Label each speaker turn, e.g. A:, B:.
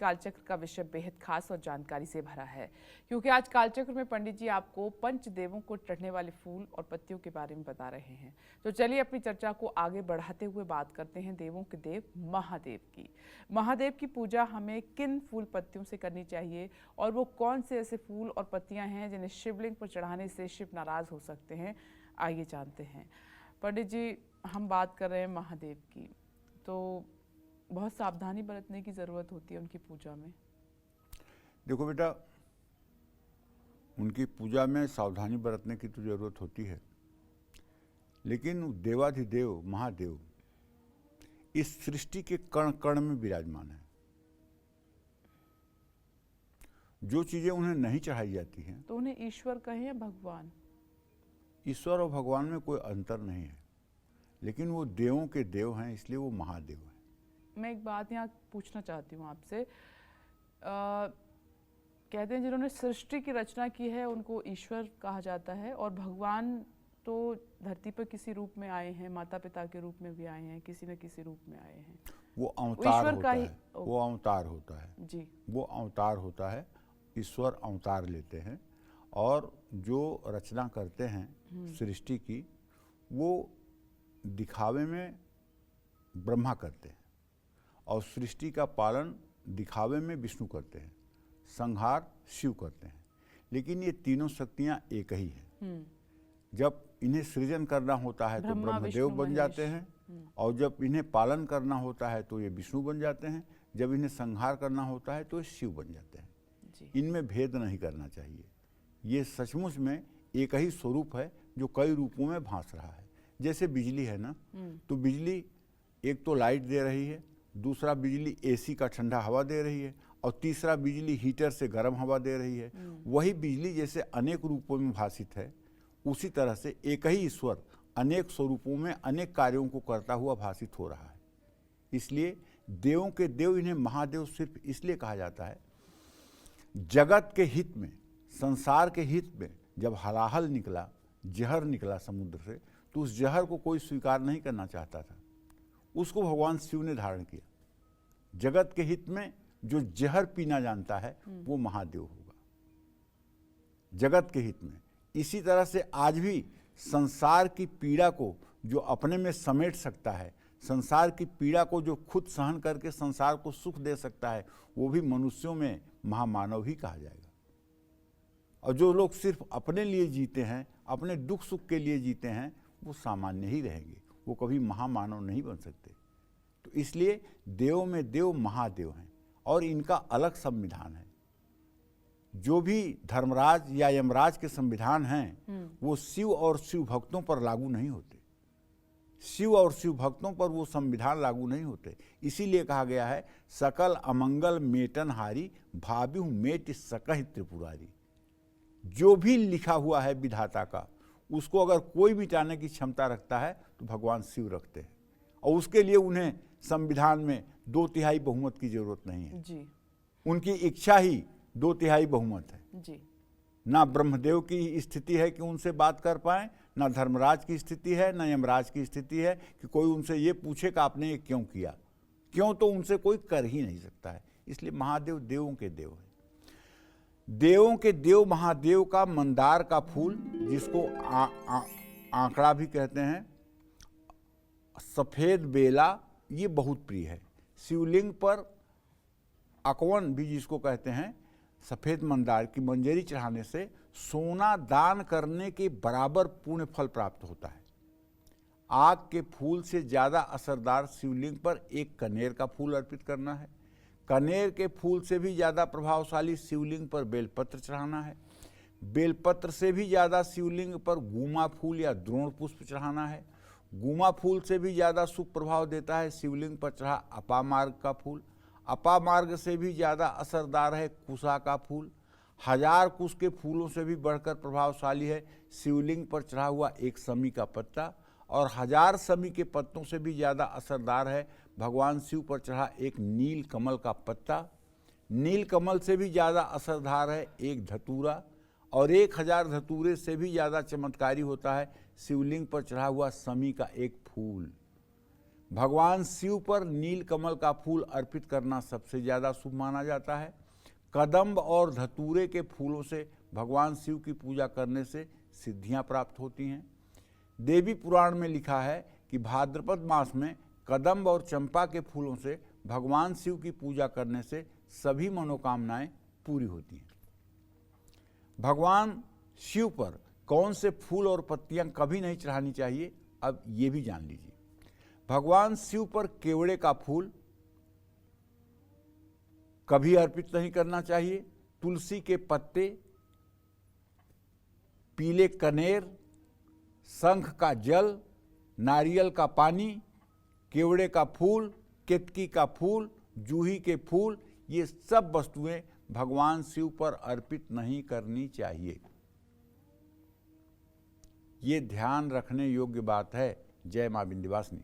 A: कालचक्र का विषय बेहद खास और जानकारी से भरा है, क्योंकि आज कालचक्र में पंडित जी आपको पंचदेवों को चढ़ने वाले फूल और पत्तियों के बारे में बता रहे हैं। तो चलिए अपनी चर्चा को आगे बढ़ाते हुए बात करते हैं देवों के देव महादेव की। महादेव की पूजा हमें किन फूल पत्तियों से करनी चाहिए और वो कौन से ऐसे फूल और पत्तियां हैं जिन्हें शिवलिंग पर चढ़ाने से शिव नाराज हो सकते हैं, आइए जानते हैं। पंडित जी, हम बात कर रहे हैं महादेव की, तो बहुत सावधानी बरतने की ज़रूरत होती है उनकी पूजा में।
B: देखो बेटा, उनकी पूजा में सावधानी बरतने की तो ज़रूरत होती है, लेकिन देवाधिदेव महादेव इस सृष्टि के कण कण में विराजमान है। जो चीज़ें उन्हें नहीं चढ़ाई जाती हैं,
A: तो उन्हें ईश्वर कहें या भगवान?
B: ईश्वर और भगवान में कोई अंतर नहीं है, लेकिन वो देवों के देव हैं, इसलिए वो महादेव हैं।
A: मैं एक बात यहाँ पूछना चाहती हूँ आपसे। कहते हैं जिन्होंने सृष्टि की रचना की है उनको ईश्वर कहा जाता है, और भगवान तो धरती पर किसी रूप में आए हैं, माता पिता के रूप में भी आए हैं, किसी न किसी रूप में आए हैं।
B: वो अवतार होता है, वो अवतार होता है
A: जी,
B: वो अवतार होता है। ईश्वर अवतार लेते हैं और जो रचना करते हैं सृष्टि की, वो दिखावे में ब्रह्मा करते हैं और सृष्टि का पालन दिखावे में विष्णु करते हैं, संहार शिव करते हैं। लेकिन ये तीनों शक्तियां एक ही हैं। जब इन्हें सृजन करना होता है तो ब्रह्मदेव बन जाते हैं, और जब इन्हें पालन करना होता है तो ये विष्णु बन जाते हैं, जब इन्हें संहार करना होता है तो ये शिव बन जाते हैं। इनमें भेद नहीं करना चाहिए। ये सचमुच में एक ही स्वरूप है जो कई रूपों में भास रहा है। जैसे बिजली है ना, तो बिजली एक तो लाइट दे रही है, दूसरा बिजली एसी का ठंडा हवा दे रही है, और तीसरा बिजली हीटर से गर्म हवा दे रही है। वही बिजली जैसे अनेक रूपों में भाषित है, उसी तरह से एक ही ईश्वर अनेक स्वरूपों में अनेक कार्यों को करता हुआ भाषित हो रहा है। इसलिए देवों के देव इन्हें महादेव सिर्फ इसलिए कहा जाता है, जगत के हित में, संसार के हित में जब हलाहल निकला, जहर निकला समुद्र से, तो उस जहर को कोई स्वीकार नहीं करना चाहता था, उसको भगवान शिव ने धारण किया। जगत के हित में जो जहर पीना जानता है वो महादेव होगा, जगत के हित में। इसी तरह से आज भी संसार की पीड़ा को जो अपने में समेट सकता है, संसार की पीड़ा को जो खुद सहन करके संसार को सुख दे सकता है, वो भी मनुष्यों में महामानव ही कहा जाएगा। और जो लोग सिर्फ अपने लिए जीते हैं, अपने दुख सुख के लिए जीते हैं, वो सामान्य ही रहेंगे, वो कभी महामानव नहीं बन सकते। तो इसलिए देवों में देव महादेव हैं और इनका अलग संविधान है। जो भी धर्मराज या यमराज के संविधान हैं वो शिव और शिव भक्तों पर लागू नहीं होते। शिव और शिव भक्तों पर वो संविधान लागू नहीं होते। इसीलिए कहा गया है, सकल अमंगल मेटनहारी भाभी मेट सकहि त्रिपुरारी। जो भी लिखा हुआ है विधाता का, उसको अगर कोई मिटाने की क्षमता रखता है तो भगवान शिव रखते हैं, और उसके लिए उन्हें संविधान में 2/3 बहुमत की जरूरत नहीं है
A: जी।
B: उनकी इच्छा ही 2/3 बहुमत है
A: जी।
B: ना ब्रह्मदेव की स्थिति है कि उनसे बात कर पाए, ना धर्मराज की स्थिति है, ना यमराज की स्थिति है कि कोई उनसे ये पूछे कि आपने ये क्यों किया। क्यों, तो उनसे कोई कर ही नहीं सकता है। इसलिए महादेव देवों के देव है। देवों के देव महादेव का मंदार का फूल, जिसको आंकड़ा भी कहते हैं, सफेद बेला, ये बहुत प्रिय है। शिवलिंग पर अकवन भी जिसको कहते हैं, सफेद मंदार की मंजरी चढ़ाने से सोना दान करने के बराबर पुण्य फल प्राप्त होता है। आग के फूल से ज्यादा असरदार शिवलिंग पर एक कनेर का फूल अर्पित करना है। कनेर के फूल से भी ज्यादा प्रभावशाली शिवलिंग पर बेलपत्र चढ़ाना है। बेलपत्र से भी ज्यादा शिवलिंग पर गुमा फूल या द्रोण पुष्प चढ़ाना है। गुमा फूल से भी ज्यादा शुभ प्रभाव देता है शिवलिंग पर चढ़ा अपामार्ग का फूल। अपामार्ग से भी ज्यादा असरदार है कुशा का फूल। 1000 कुश के फूलों से भी बढ़कर प्रभावशाली है शिवलिंग पर चढ़ा हुआ एक समी का पत्ता, और 1000 समी के पत्तों से भी ज्यादा असरदार है भगवान शिव पर चढ़ा एक नील कमल का पत्ता। नील कमल से भी ज्यादा असरदार है एक धतूरा, और 1000 धतूरे से भी ज्यादा चमत्कारी होता है शिवलिंग पर चढ़ा हुआ समी का एक फूल। भगवान शिव पर नील कमल का फूल अर्पित करना सबसे ज़्यादा शुभ माना जाता है। कदम्ब और धतूरे के फूलों से भगवान शिव की पूजा करने से सिद्धियां प्राप्त होती हैं। देवी पुराण में लिखा है कि भाद्रपद मास में कदम्ब और चंपा के फूलों से भगवान शिव की पूजा करने से सभी मनोकामनाएं पूरी होती हैं। भगवान शिव पर कौन से फूल और पत्तियां कभी नहीं चढ़ानी चाहिए, अब ये भी जान लीजिए। भगवान शिव पर केवड़े का फूल कभी अर्पित नहीं करना चाहिए। तुलसी के पत्ते, पीले कनेर, शंख का जल, नारियल का पानी, केवड़े का फूल, केतकी का फूल, जूही के फूल, ये सब वस्तुएं भगवान शिव पर अर्पित नहीं करनी चाहिए। ये ध्यान रखने योग्य बात है। जय मां विंध्यवासिनी।